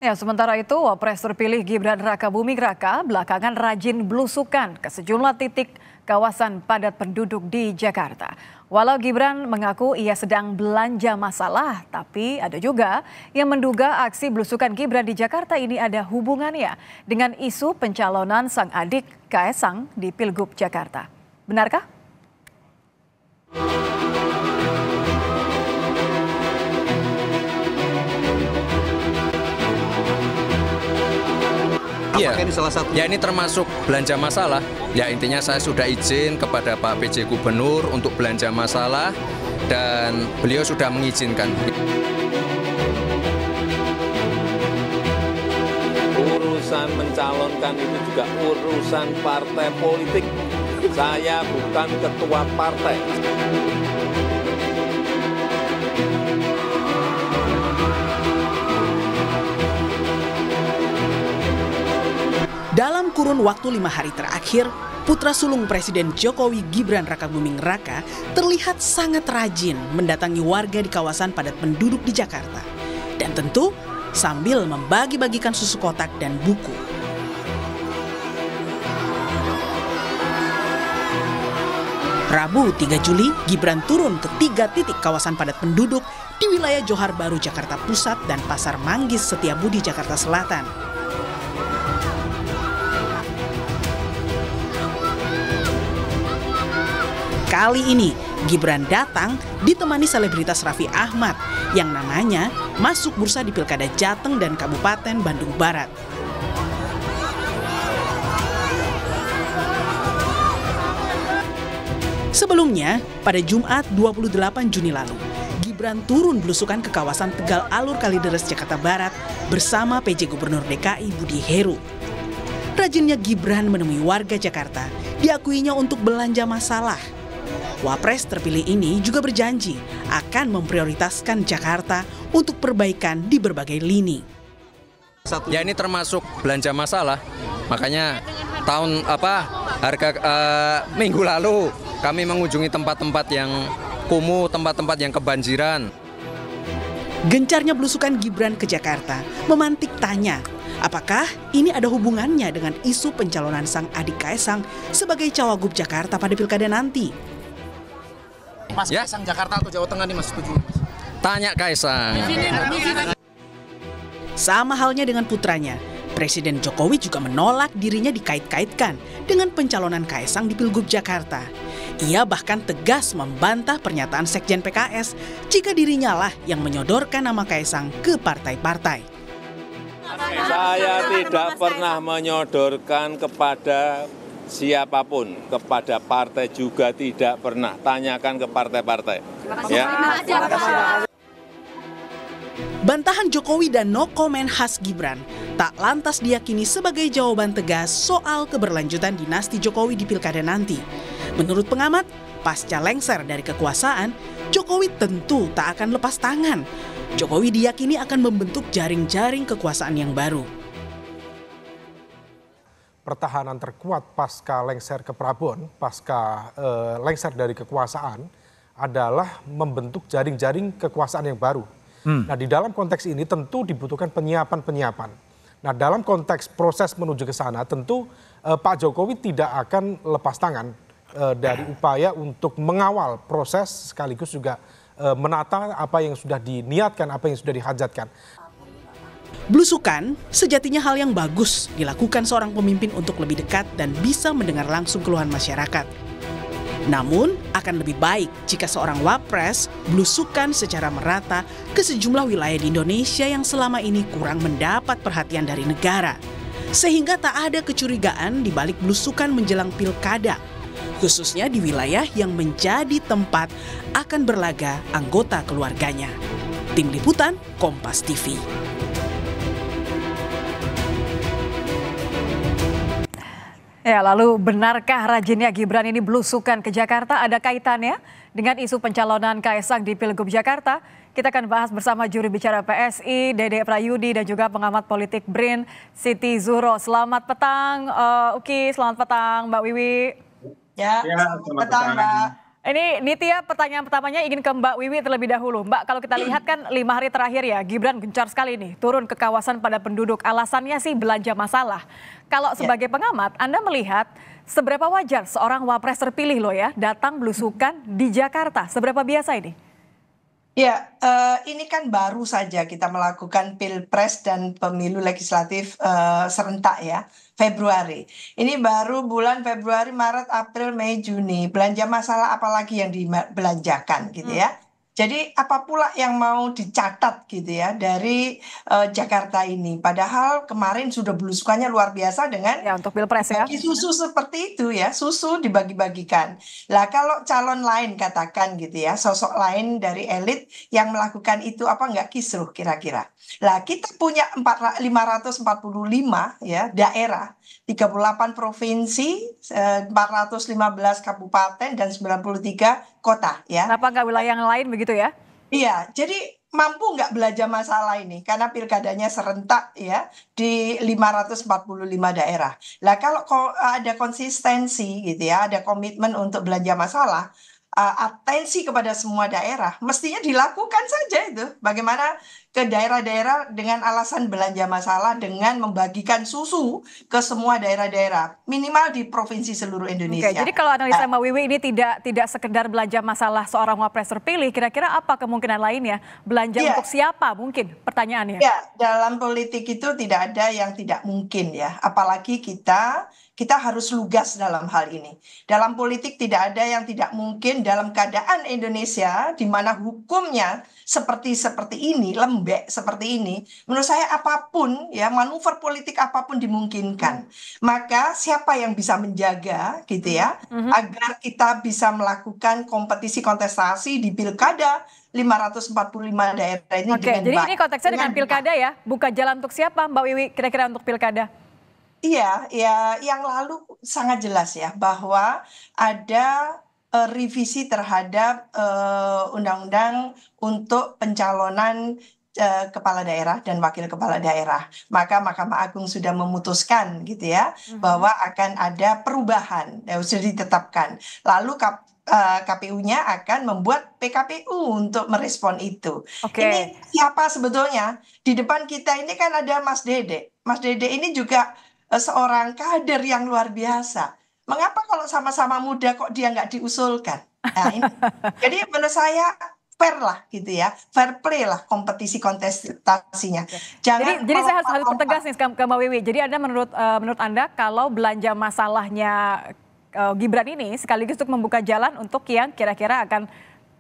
Ya, sementara itu, Wapres terpilih Gibran Rakabuming Raka belakangan rajin belusukan ke sejumlah titik kawasan padat penduduk di Jakarta. Walau Gibran mengaku ia sedang belanja masalah, tapi ada juga yang menduga aksi belusukan Gibran di Jakarta ini ada hubungannya dengan isu pencalonan sang adik Kaesang di Pilgub Jakarta. Benarkah? Iya, ini salah satu. Ya, ini termasuk belanja masalah. Ya, intinya saya sudah izin kepada Pak PJ Gubernur untuk belanja masalah dan beliau sudah mengizinkan. Urusan mencalonkan itu juga urusan partai politik. Saya bukan ketua partai. Dalam kurun waktu 5 hari terakhir, putra sulung Presiden Jokowi Gibran Rakabuming Raka terlihat sangat rajin mendatangi warga di kawasan padat penduduk di Jakarta. Dan tentu sambil membagi-bagikan susu kotak dan buku. Rabu 3 Juli, Gibran turun ke 3 titik kawasan padat penduduk di wilayah Johar Baru, Jakarta Pusat dan Pasar Manggis Setiabudi, Jakarta Selatan. Kali ini, Gibran datang ditemani selebritas Raffi Ahmad yang namanya masuk bursa di Pilkada Jateng dan Kabupaten Bandung Barat. Sebelumnya, pada Jumat 28 Juni lalu, Gibran turun belusukan ke kawasan Tegal Alur Kalideres, Jakarta Barat bersama PJ Gubernur DKI Budi Heru. Rajinnya Gibran menemui warga Jakarta diakuinya untuk belanja masalah. Wapres terpilih ini juga berjanji akan memprioritaskan Jakarta untuk perbaikan di berbagai lini. Ya, ini termasuk belanja masalah. Makanya minggu lalu kami mengunjungi tempat-tempat yang kumuh, tempat-tempat yang kebanjiran. Gencarnya belusukan Gibran ke Jakarta memantik tanya, apakah ini ada hubungannya dengan isu pencalonan sang adik Kaesang sebagai Cawagup Jakarta pada Pilkada nanti? Mas, ya? Kaesang Jakarta atau Jawa Tengah nih, Mas, setuju? Tanya Kaesang. Sama halnya dengan putranya, Presiden Jokowi juga menolak dirinya dikait-kaitkan dengan pencalonan Kaesang di Pilgub Jakarta. Ia bahkan tegas membantah pernyataan Sekjen PKS jika dirinya lah yang menyodorkan nama Kaesang ke partai-partai. Saya tidak pernah menyodorkan kepada siapapun, kepada partai juga tidak pernah. Tanyakan ke partai-partai. Ya. Bantahan Jokowi dan no comment khas Gibran tak lantas diyakini sebagai jawaban tegas soal keberlanjutan dinasti Jokowi di Pilkada nanti. Menurut pengamat, pasca lengser dari kekuasaan, Jokowi tentu tak akan lepas tangan. Jokowi diyakini akan membentuk jaring-jaring kekuasaan yang baru. Pertahanan terkuat pasca lengser ke Prabon, pasca lengser dari kekuasaan adalah membentuk jaring-jaring kekuasaan yang baru. Nah, di dalam konteks ini tentu dibutuhkan penyiapan-penyiapan. Nah, dalam konteks proses menuju ke sana tentu Pak Jokowi tidak akan lepas tangan dari upaya untuk mengawal proses sekaligus juga menata apa yang sudah diniatkan, apa yang sudah dihajatkan. Belusukan sejatinya hal yang bagus dilakukan seorang pemimpin untuk lebih dekat dan bisa mendengar langsung keluhan masyarakat. Namun akan lebih baik jika seorang wapres belusukan secara merata ke sejumlah wilayah di Indonesia yang selama ini kurang mendapat perhatian dari negara. Sehingga tak ada kecurigaan di balik belusukan menjelang pilkada, khususnya di wilayah yang menjadi tempat akan berlaga anggota keluarganya. Tim Liputan, Kompas TV. Ya, lalu benarkah rajinnya Gibran ini belusukan ke Jakarta ada kaitannya dengan isu pencalonan Kaesang di Pilgub Jakarta? Kita akan bahas bersama juru bicara PSI, Dede Prayudi, dan juga pengamat politik BRIN, Siti Zuhro. Selamat petang, Uki. Selamat petang, Mbak Wiwi. Ya, selamat petang, Mbak. Ini Nitya, pertanyaan pertamanya ingin ke Mbak Wiwi terlebih dahulu. Mbak, kalau kita lihat kan 5 hari terakhir ya, Gibran gencar sekali nih turun ke kawasan padat penduduk. Alasannya sih belanja masalah. Kalau sebagai pengamat, Anda melihat seberapa wajar seorang wapres terpilih loh ya datang belusukan di Jakarta? Seberapa biasa ini? Ya, ini kan baru saja kita melakukan pilpres dan pemilu legislatif serentak ya, Februari. Ini baru bulan Februari, Maret, April, Mei, Juni. Belanja masalah apalagi yang dibelanjakan gitu ya. Jadi apa pula yang mau dicatat gitu ya dari Jakarta ini. Padahal kemarin sudah belusukannya luar biasa dengan Ya, untuk pilpres ya. bagi susu seperti itu ya, susu dibagi-bagikan. Lah kalau calon lain katakan gitu ya, sosok lain dari elit yang melakukan itu apa nggak kisruh kira-kira. Lah kita punya 545 ya daerah, 38 provinsi, 415 kabupaten dan 93 kota ya. Kenapa nggak wilayah yang lain begitu ya? Iya, jadi mampu nggak belanja masalah ini karena pilkadanya serentak ya di 545 daerah. Lah kalau ada konsistensi gitu ya, ada komitmen untuk belanja masalah, atensi kepada semua daerah, mestinya dilakukan saja itu. Bagaimana ke daerah-daerah dengan alasan belanja masalah dengan membagikan susu ke semua daerah-daerah, minimal di provinsi seluruh Indonesia. Oke, jadi kalau analisa Mbak Wiwi ini tidak sekedar belanja masalah seorang wapres terpilih, kira-kira apa kemungkinan lainnya? Belanja untuk siapa mungkin pertanyaannya? Ya, dalam politik itu tidak ada yang tidak mungkin ya. Apalagi kita harus lugas dalam hal ini. Dalam politik tidak ada yang tidak mungkin dalam keadaan Indonesia di mana hukumnya seperti ini, lembek seperti ini. Menurut saya apapun ya, manuver politik apapun dimungkinkan. Maka siapa yang bisa menjaga gitu ya, agar kita bisa melakukan kompetisi kontestasi di pilkada 545 daerah ini. Oke, jadi ini konteksnya dengan pilkada ya, buka jalan untuk siapa Mbak Wiwi kira-kira untuk pilkada? Iya, ya yang lalu sangat jelas ya bahwa ada revisi terhadap undang-undang untuk pencalonan kepala daerah dan wakil kepala daerah. Maka Mahkamah Agung sudah memutuskan gitu ya bahwa akan ada perubahan, sudah ditetapkan. Lalu KPU-nya akan membuat PKPU untuk merespon itu. Ini siapa sebetulnya? Di depan kita ini kan ada Mas Dede. Mas Dede ini juga seorang kader yang luar biasa. Mengapa kalau sama-sama muda kok dia nggak diusulkan? Nah, ini. Jadi menurut saya fair lah gitu ya, fair play lah kompetisi kontestasinya. Jangan jadi saya harus pertegas nih ke Mbak Wiwi. Jadi Anda menurut Anda kalau belanja masalahnya Gibran ini sekaligus untuk membuka jalan untuk yang kira-kira akan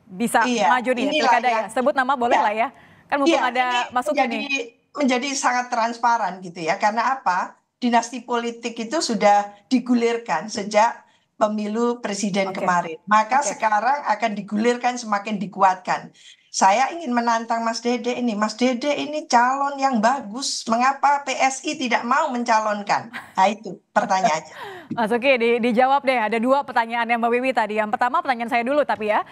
bisa maju nih pilkada ya. Sebut nama boleh lah ya. Kan mumpung ada masuk ini. Menjadi sangat transparan gitu ya. Karena apa? Dinasti politik itu sudah digulirkan sejak pemilu presiden kemarin. Maka sekarang akan digulirkan semakin dikuatkan. Saya ingin menantang Mas Dede ini. Mas Dede ini calon yang bagus. Mengapa PSI tidak mau mencalonkan? Nah itu pertanyaannya. Mas Uki, dijawab deh. Ada 2 pertanyaan yang Mbak Wiwi tadi. Yang pertama pertanyaan saya dulu tapi ya.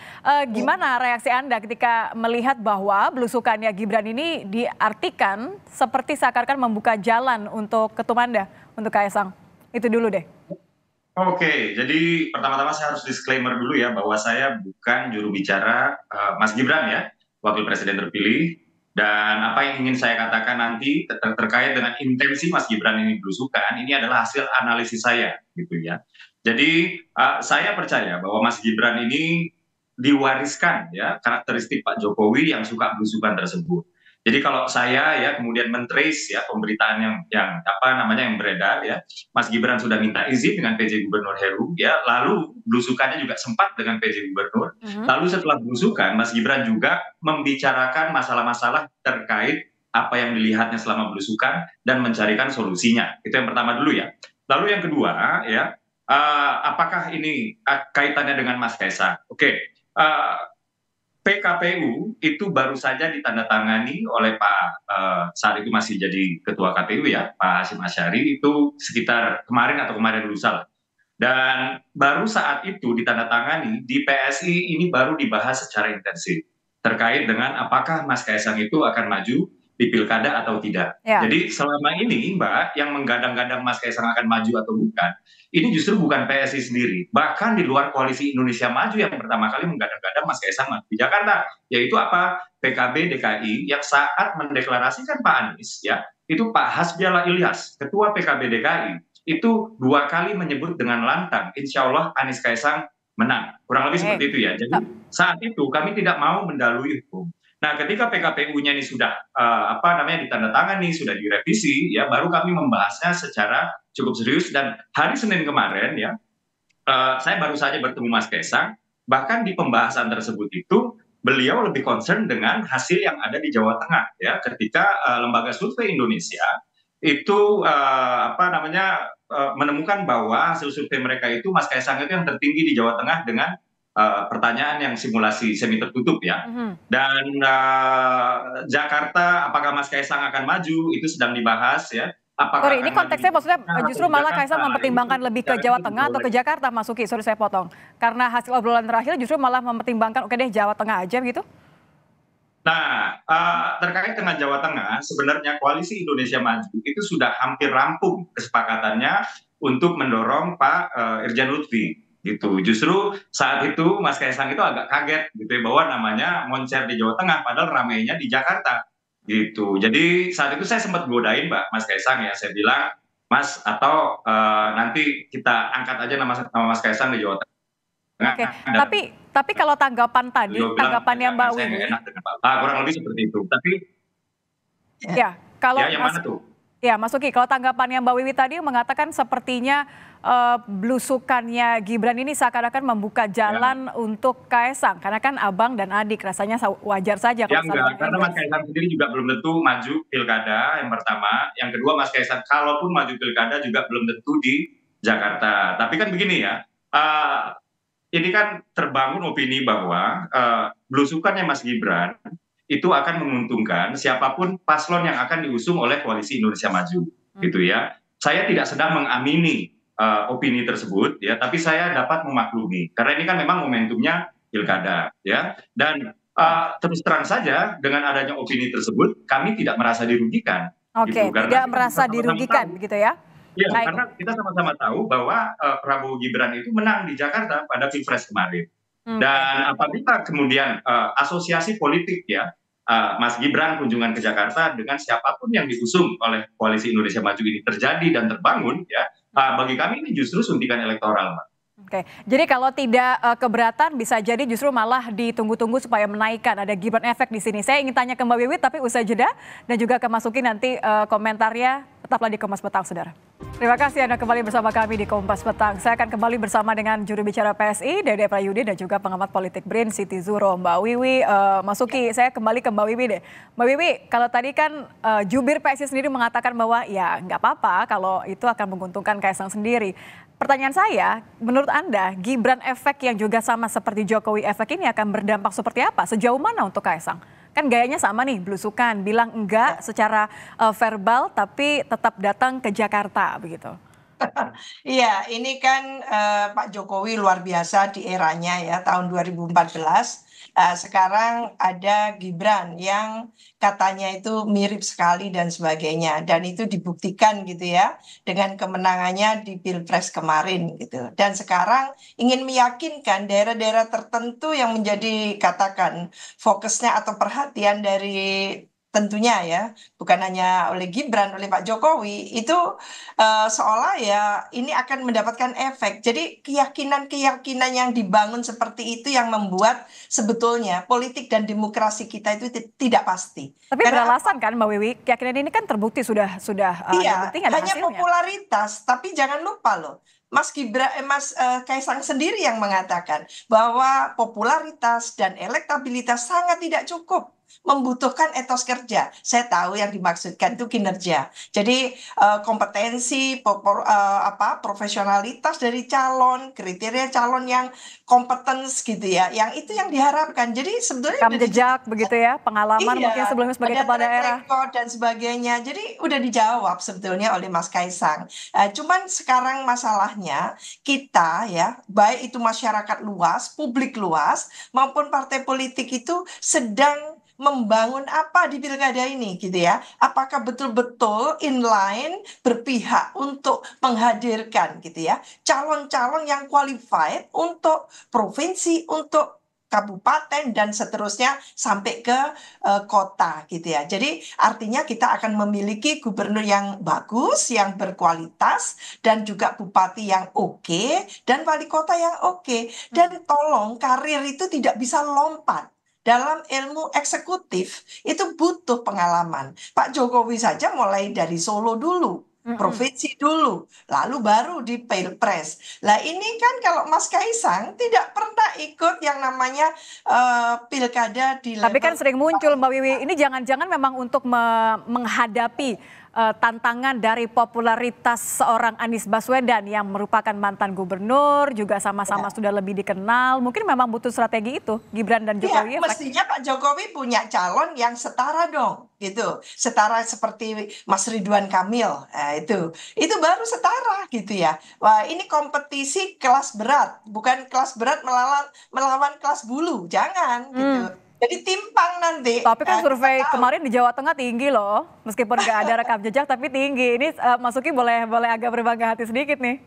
Gimana reaksi Anda ketika melihat bahwa belusukannya Gibran ini diartikan seperti seakan-akan membuka jalan untuk ketum Anda, untuk Kaisang? Itu dulu deh. Oke, jadi pertama-tama saya harus disclaimer dulu ya bahwa saya bukan juru bicara Mas Gibran ya, wakil presiden terpilih. Dan apa yang ingin saya katakan nanti terkait dengan intensi Mas Gibran ini belusukan, ini adalah hasil analisis saya gitu ya. Jadi saya percaya bahwa Mas Gibran ini diwariskan ya karakteristik Pak Jokowi yang suka belusukan tersebut. Jadi kalau saya ya kemudian mentrace ya pemberitaan yang beredar ya, Mas Gibran sudah minta izin dengan PJ Gubernur Heru ya, lalu belusukannya juga sempat dengan PJ Gubernur. Lalu setelah belusukan, Mas Gibran juga membicarakan masalah-masalah terkait apa yang dilihatnya selama belusukan dan mencarikan solusinya. Itu yang pertama dulu ya. Lalu yang kedua ya, apakah ini kaitannya dengan Mas Kaisang? Oke. PKPU itu baru saja ditandatangani oleh Pak saat itu masih jadi Ketua KPU ya, Pak Hasyim Asyari, itu sekitar kemarin lusa lah. Dan baru saat itu ditandatangani di PSI ini baru dibahas secara intensif terkait dengan apakah Mas Kaisang itu akan maju di pilkada atau tidak. Ya. Jadi selama ini Mbak, yang menggadang-gadang Mas Kaisang akan maju atau bukan, ini justru bukan PSI sendiri. Bahkan di luar koalisi Indonesia Maju yang pertama kali menggadang-gadang Mas Kaisang maju di Jakarta, yaitu apa? PKB DKI yang saat mendeklarasikan Pak Anies, ya, itu Pak Hasbiala Ilyas, Ketua PKB DKI, itu 2 kali menyebut dengan lantang, insya Allah Anies Kaisang menang. Kurang lebih seperti itu ya. Jadi saat itu kami tidak mau mendahului hukum. Nah, ketika PKPU-nya ini sudah ditandatangani, sudah direvisi, ya, baru kami membahasnya secara cukup serius. Dan hari Senin kemarin, ya, saya baru saja bertemu Mas Kaisang. Bahkan di pembahasan tersebut itu beliau lebih concern dengan hasil yang ada di Jawa Tengah, ya, ketika lembaga survei Indonesia itu menemukan bahwa hasil survei mereka itu Mas Kaisang itu yang tertinggi di Jawa Tengah dengan pertanyaan yang simulasi semi tertutup, ya. Dan Jakarta, apakah Mas Kaisang akan maju, itu sedang dibahas, ya. Sorry, ini konteksnya maksudnya justru malah Kaisang mempertimbangkan lebih ke Jawa Tengah atau ke Jakarta, Mas Uki? Sorry saya potong. Karena hasil obrolan terakhir justru malah mempertimbangkan, oke deh Jawa Tengah aja gitu? Nah, terkait dengan Jawa Tengah, sebenarnya Koalisi Indonesia Maju itu sudah hampir rampung kesepakatannya untuk mendorong Pak Irjen Lutfi. Gitu. Justru saat itu Mas Kaisang itu agak kaget gitu ya, bahwa namanya moncer di Jawa Tengah padahal ramainya di Jakarta gitu. Jadi saat itu saya sempat godain Mas Kaisang, ya, saya bilang, Mas, atau nanti kita angkat aja nama Mas Kaisang di Jawa Tengah. Oke. Tapi kalau tanggapan tadi, tanggapannya Mbak Wiwi, kurang lebih seperti itu. Tapi ya, kalau yang mana tuh? Ya, Mas Uki, kalau tanggapannya Mbak Wiwi tadi mengatakan sepertinya belusukannya Gibran ini seakan-akan membuka jalan untuk Kaisang, karena kan abang dan adik, rasanya wajar saja. Ya enggak, karena Mas Kaisang sendiri juga belum tentu maju pilkada, yang pertama. Yang kedua, Mas Kaisang kalaupun maju pilkada juga belum tentu di Jakarta. Tapi kan begini ya, ini kan terbangun opini bahwa belusukannya Mas Gibran itu akan menguntungkan siapapun paslon yang akan diusung oleh Koalisi Indonesia Maju, gitu ya. Saya tidak sedang mengamini opini tersebut, ya, tapi saya dapat memaklumi karena ini kan memang momentumnya pilkada, ya. Dan terus terang saja dengan adanya opini tersebut kami tidak merasa dirugikan. Oke, gitu. tidak merasa dirugikan, begitu ya? Ya, karena kita sama-sama tahu bahwa Prabowo Gibran itu menang di Jakarta pada Pilpres kemarin. Dan apabila kemudian asosiasi politik, ya, Mas Gibran kunjungan ke Jakarta dengan siapapun yang diusung oleh Koalisi Indonesia Maju ini terjadi dan terbangun, ya, bagi kami ini justru suntikan elektoral, Mbak. Oke, jadi kalau tidak keberatan bisa jadi justru malah ditunggu-tunggu supaya menaikkan, ada Gibran efek di sini. Saya ingin tanya ke Mbak Wiwi tapi usai jeda, dan juga ke Mas Uki nanti komentarnya. Tetaplah di Kompas Petang, saudara. Terima kasih Anda kembali bersama kami di Kompas Petang. Saya akan kembali bersama dengan juru bicara PSI, Dede Prayudi, dan juga pengamat politik BRIN, Siti Zuro. Mbak Wiwi, Mas Uki, saya kembali ke Mbak Wiwi deh. Mbak Wiwi, kalau tadi kan jubir PSI sendiri mengatakan bahwa ya nggak apa-apa kalau itu akan menguntungkan Kaisang sendiri. Pertanyaan saya, menurut Anda, Gibran efek yang juga sama seperti Jokowi efek ini akan berdampak seperti apa? Sejauh mana untuk Kaisang? Kan gayanya sama nih, belusukan, bilang enggak secara verbal tapi tetap datang ke Jakarta begitu. Iya, ini kan Pak Jokowi luar biasa di eranya ya, tahun 2014. Sekarang ada Gibran yang katanya itu mirip sekali dan sebagainya. Dan itu dibuktikan gitu ya, dengan kemenangannya di Pilpres kemarin gitu. Dan sekarang ingin meyakinkan daerah-daerah tertentu yang menjadi katakan fokusnya atau perhatian dari tentunya ya, bukan hanya oleh Gibran, oleh Pak Jokowi, itu seolah ya ini akan mendapatkan efek. Jadi keyakinan-keyakinan yang dibangun seperti itu yang membuat sebetulnya politik dan demokrasi kita itu tidak pasti. Tapi beralasan kan Mbak Wiwi, keyakinan ini kan terbukti sudah iya, hanya hasilnya. Popularitas, tapi jangan lupa loh, Mas Kaisang sendiri yang mengatakan bahwa popularitas dan elektabilitas sangat tidak cukup, membutuhkan etos kerja. Saya tahu yang dimaksudkan itu kinerja. Jadi kompetensi, profesionalitas dari calon, kriteria calon yang kompeten gitu ya. Yang itu yang diharapkan. Jadi sebetulnya rekam jejak begitu ya, pengalaman iya, mungkin sebelumnya sebagai kepala daerah dan sebagainya. Jadi udah dijawab sebetulnya oleh Mas Kaisang. Cuman sekarang masalahnya kita ya, baik itu masyarakat luas, publik luas maupun partai politik itu sedang membangun apa di pilkada ini gitu ya. Apakah betul-betul inline berpihak untuk menghadirkan gitu ya calon-calon yang qualified untuk provinsi, untuk kabupaten dan seterusnya sampai ke kota gitu ya. Jadi artinya kita akan memiliki gubernur yang bagus, yang berkualitas dan juga bupati yang oke dan wali kota yang oke. Dan tolong karir itu tidak bisa lompat. Dalam ilmu eksekutif itu butuh pengalaman. Pak Jokowi saja mulai dari Solo dulu, provinsi dulu, lalu baru di Pilpres. Lah ini kan kalau Mas Kaisang tidak pernah ikut yang namanya pilkada di level. Tapi kan sering muncul Mbak Wiwi, ini jangan-jangan memang untuk menghadapi tantangan dari popularitas seorang Anies Baswedan yang merupakan mantan gubernur, juga sama-sama sudah lebih dikenal. Mungkin memang butuh strategi itu, Gibran dan Jokowi. Mestinya Pak Jokowi punya calon yang setara dong, gitu. Setara seperti Mas Ridwan Kamil, itu baru setara gitu ya. Wah, ini kompetisi kelas berat, bukan kelas berat melawan kelas bulu, jangan gitu. Jadi timpang nanti. Tapi kan survei kemarin di Jawa Tengah tinggi loh, meskipun nggak ada rekam jejak tapi tinggi. Ini Mas Uki boleh agak berbangga hati sedikit nih.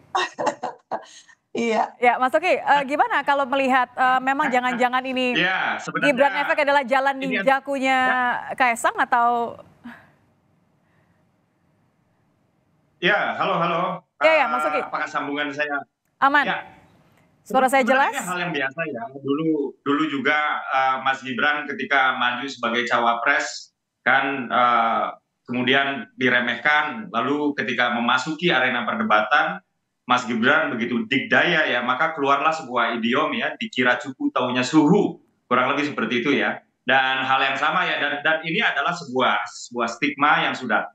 Iya. Ya, Mas Uki, gimana kalau melihat memang jangan-jangan ini Gibran efek adalah jalan ninjakunya Kaisang atau? Ya, halo. Ya, Mas Uki. Apakah sambungan saya aman? Ya. Suara saya jelas? Hal yang biasa ya. Dulu juga Mas Gibran ketika maju sebagai cawapres kan kemudian diremehkan. Lalu ketika memasuki arena perdebatan, Mas Gibran begitu dikdaya ya, maka keluarlah sebuah idiom ya, dikira cupu taunya suhu. Kurang lebih seperti itu ya. Dan hal yang sama ya, dan ini adalah sebuah stigma yang sudah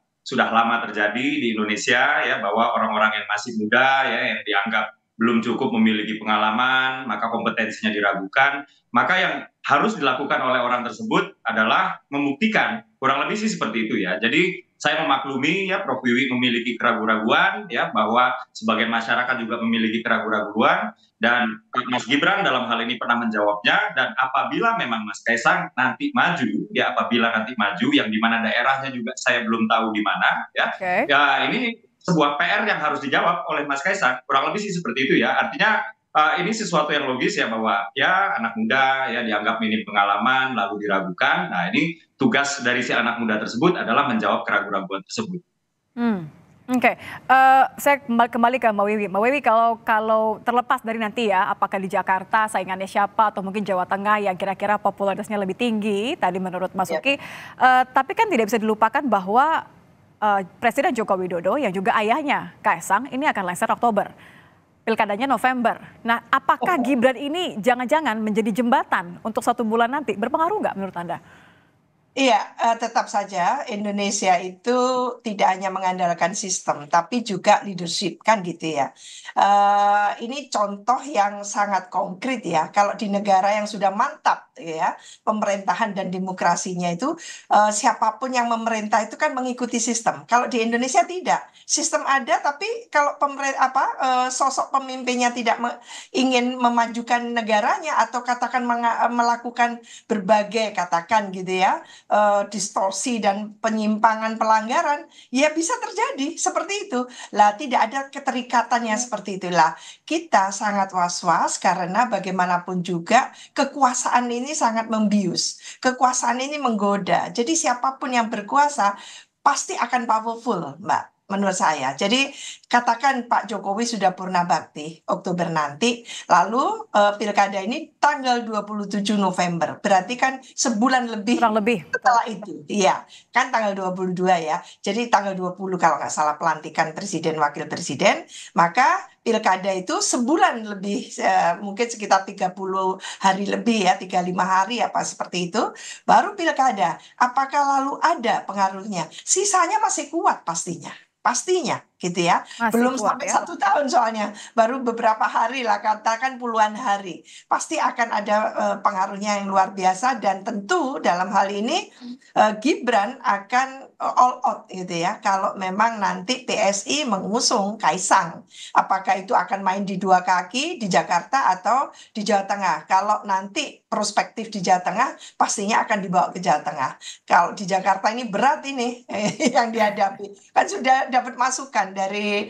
lama terjadi di Indonesia ya, bahwa orang-orang yang masih muda ya, yang dianggap belum cukup memiliki pengalaman, maka kompetensinya diragukan. Maka yang harus dilakukan oleh orang tersebut adalah membuktikan, kurang lebih sih seperti itu ya. Jadi saya memaklumi ya, Prof Wiwi memiliki keraguan-raguan ya, bahwa sebagian masyarakat juga memiliki keraguan-raguan, dan Mas Gibran dalam hal ini pernah menjawabnya. Dan apabila memang Mas Kaisang nanti maju ya, yang dimana daerahnya juga saya belum tahu di mana ya, ya ini sebuah PR yang harus dijawab oleh Mas Kaisang, kurang lebih sih seperti itu ya. Artinya ini sesuatu yang logis ya, bahwa ya anak muda ya dianggap minim pengalaman lalu diragukan. Nah, ini tugas dari si anak muda tersebut adalah menjawab keraguan-keraguan tersebut. Oke. Saya kembali ke Mbak Wiwi. Mbak Wiwi, kalau terlepas dari nanti ya, apakah di Jakarta saingannya siapa atau mungkin Jawa Tengah yang kira-kira popularitasnya lebih tinggi tadi menurut Mas Uki, tapi kan tidak bisa dilupakan bahwa Presiden Joko Widodo yang juga ayahnya Kaisang ini akan lengser Oktober. Pilkadanya November. Nah, apakah Gibran ini jangan-jangan menjadi jembatan untuk 1 bulan nanti? Berpengaruh nggak menurut Anda? Iya, tetap saja Indonesia itu tidak hanya mengandalkan sistem, tapi juga leadership kan gitu ya. Ini contoh yang sangat konkret ya. Kalau di negara yang sudah mantap ya, pemerintahan dan demokrasinya itu siapapun yang memerintah itu kan mengikuti sistem. Kalau di Indonesia tidak, sistem ada tapi kalau sosok pemimpinnya tidak ingin memajukan negaranya atau katakan melakukan berbagai katakan gitu ya, distorsi dan penyimpangan pelanggaran, ya bisa terjadi seperti itu. Lah tidak ada keterikatannya seperti itulah. Kita sangat was-was karena bagaimanapun juga kekuasaan ini sangat membius. Kekuasaan ini menggoda. Jadi siapapun yang berkuasa pasti akan powerful, Mbak. Menurut saya. Jadi katakan Pak Jokowi sudah purna bakti Oktober nanti, lalu pilkada ini tanggal 27 November. Berarti kan sebulan lebih setelah itu. Iya, kan tanggal 22 ya. Jadi tanggal 20 kalau nggak salah pelantikan presiden wakil presiden, maka pilkada itu sebulan lebih, mungkin sekitar 30 hari lebih ya, 35 hari apa seperti itu, baru pilkada. Apakah lalu ada pengaruhnya? Sisanya masih kuat pastinya gitu ya. Belum sampai 1 tahun soalnya, baru beberapa hari lah, katakan puluhan hari. Pasti akan ada pengaruhnya yang luar biasa, dan tentu dalam hal ini Gibran akan all out gitu ya. Kalau memang nanti PSI mengusung Kaisang, apakah itu akan main di dua kaki di Jakarta atau di Jawa Tengah. Kalau nanti prospektif di Jawa Tengah, pastinya akan dibawa ke Jawa Tengah. Kalau di Jakarta ini berat ini yang dihadapi. Kan sudah dapat masukan dari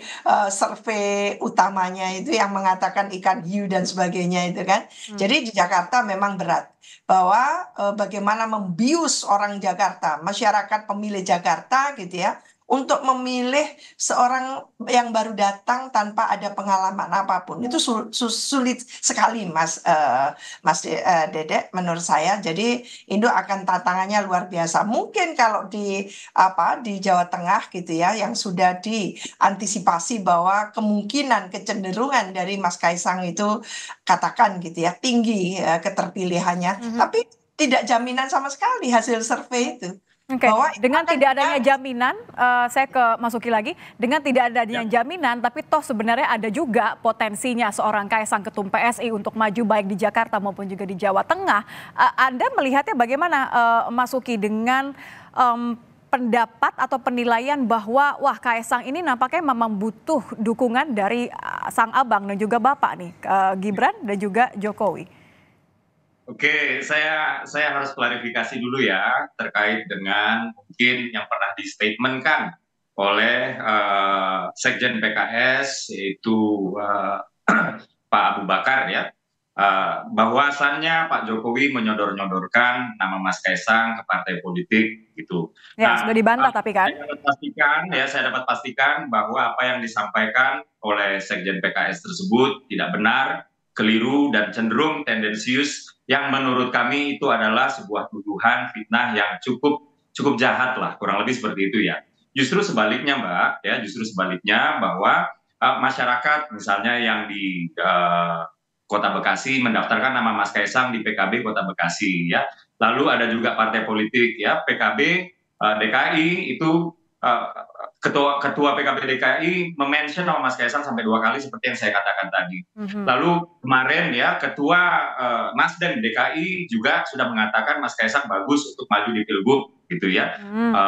survei utamanya itu yang mengatakan ikan hiu dan sebagainya itu kan. Jadi di Jakarta memang berat. Bahwa bagaimana membius orang Jakarta, masyarakat pemilih Jakarta gitu ya, untuk memilih seorang yang baru datang tanpa ada pengalaman apapun. Itu sulit sekali Mas Dedek menurut saya. Jadi Indo akan tantangannya luar biasa. Mungkin kalau di Jawa Tengah gitu ya, yang sudah diantisipasi bahwa kemungkinan kecenderungan dari Mas Kaisang itu katakan gitu ya tinggi keterpilihannya, tapi tidak jaminan sama sekali hasil survei itu. Oke, dengan tidak adanya jaminan, saya ke Mas Uki lagi, dengan tidak adanya jaminan, tapi toh sebenarnya ada juga potensinya seorang Kaisang Ketum PSI untuk maju baik di Jakarta maupun juga di Jawa Tengah. Anda melihatnya bagaimana Mas Uki dengan pendapat atau penilaian bahwa wah Kaisang ini nampaknya memang butuh dukungan dari sang abang dan juga bapak nih, Gibran dan juga Jokowi. Oke, saya harus klarifikasi dulu ya terkait dengan mungkin yang pernah di-statementkan oleh Sekjen PKS yaitu Pak Abu Bakar ya, bahwasannya Pak Jokowi menyodor-nyodorkan nama Mas Kaisang ke partai politik gitu. Ya, sudah dibantah tapi kan? Saya dapat pastikan bahwa apa yang disampaikan oleh Sekjen PKS tersebut tidak benar, keliru dan cenderung tendensius, yang menurut kami itu adalah sebuah tuduhan fitnah yang cukup jahat lah, kurang lebih seperti itu ya. Justru sebaliknya Mbak, ya justru sebaliknya bahwa masyarakat misalnya yang di Kota Bekasi mendaftarkan nama Mas Kaisang di PKB Kota Bekasi ya. Lalu ada juga partai politik ya PKB DKI itu ketua PKB DKI memention nama Mas Kaisang sampai 2 kali seperti yang saya katakan tadi. Lalu kemarin ya ketua Nasdem DKI juga sudah mengatakan Mas Kaisang bagus untuk maju di Pilgub gitu ya.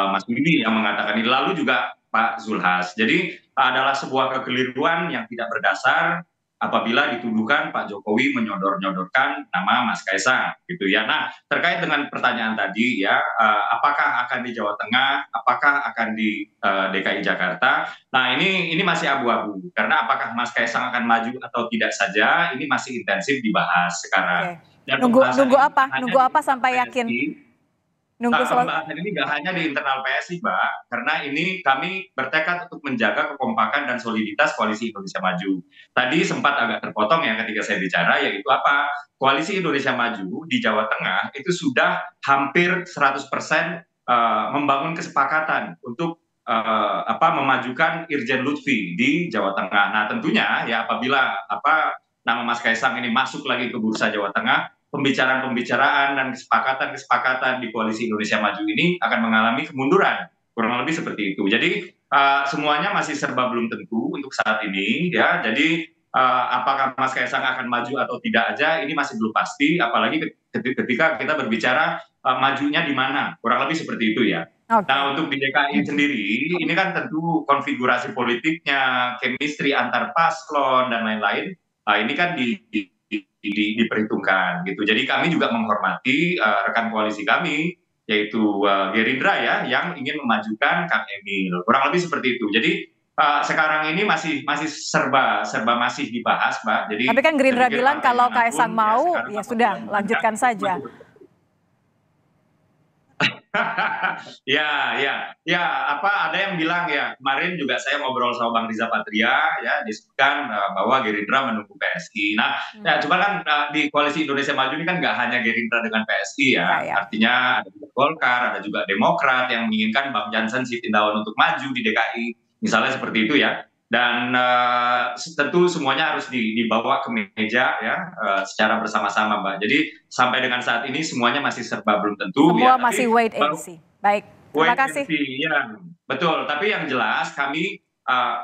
Mas Bibi yang mengatakan ini, lalu juga Pak Zulhas. Jadi adalah sebuah kekeliruan yang tidak berdasar apabila dituduhkan Pak Jokowi menyodor-nyodorkan nama Mas Kaisang gitu ya. Nah, terkait dengan pertanyaan tadi ya, apakah akan di Jawa Tengah, apakah akan di DKI Jakarta? Nah, ini masih abu-abu karena apakah Mas Kaisang akan maju atau tidak saja ini masih intensif dibahas sekarang. Dan nunggu apa sampai yakin? Pembahasan ini nggak hanya di internal PSI, Mbak, karena ini kami bertekad untuk menjaga kekompakan dan soliditas Koalisi Indonesia Maju. Tadi sempat agak terpotong ya ketika saya bicara, yaitu apa? Koalisi Indonesia Maju di Jawa Tengah itu sudah hampir 100% membangun kesepakatan untuk memajukan Irjen Lutfi di Jawa Tengah. Nah, tentunya ya apabila nama Mas Kaisang ini masuk lagi ke bursa Jawa Tengah, pembicaraan dan kesepakatan di Koalisi Indonesia Maju ini akan mengalami kemunduran, kurang lebih seperti itu. Jadi semuanya masih serba belum tentu untuk saat ini ya. Jadi apakah Mas Kaisang akan maju atau tidak aja ini masih belum pasti, apalagi ketika kita berbicara majunya di mana, kurang lebih seperti itu ya. Nah, untuk di DKI sendiri ini kan tentu konfigurasi politiknya, chemistry antar paslon dan lain-lain, ini kan diperhitungkan gitu. Jadi kami juga menghormati rekan koalisi kami yaitu Gerindra ya yang ingin memajukan Kang Emil. Kurang lebih seperti itu. Jadi sekarang ini masih serba masih dibahas, Mbak. Jadi tapi kan Gerindra bilang kalau Kaisang mau ya sudah lanjutkan saja. Ada yang bilang ya, kemarin juga saya ngobrol sama Bang Riza Patria ya, disebutkan bahwa Gerindra menunggu PSI. Nah, cuma kan di Koalisi Indonesia Maju ini kan nggak hanya Gerindra dengan PSI ya, artinya ada juga Golkar, ada juga Demokrat yang menginginkan Bang Jansen Sitindaun untuk maju di DKI, misalnya seperti itu ya. Dan tentu semuanya harus dibawa ke meja ya secara bersama-sama, Mbak. Jadi sampai dengan saat ini semuanya masih serba belum tentu. Semua ya, masih wait and see. Baik, terima kasih. Ya, betul, tapi yang jelas kami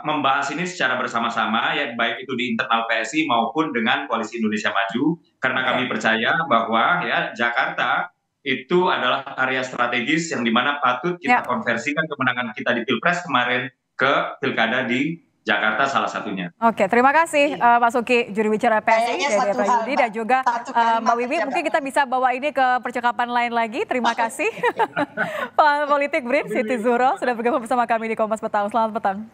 membahas ini secara bersama-sama ya, baik itu di internal PSI maupun dengan Koalisi Indonesia Maju, karena kami percaya bahwa ya Jakarta itu adalah area strategis yang dimana patut kita konversikan kemenangan kita di Pilpres kemarin ke Pilkada di Jakarta salah satunya. Oke, terima kasih Pak Suki, juru bicara PSI dari Prayudi, dan juga Mbak Wiwi. Mungkin kita bisa bawa ini ke percakapan lain lagi. Terima kasih. Pengamat politik BRIN Siti Zuhro sudah bergabung bersama kami di Kompas Petang. Selamat petang.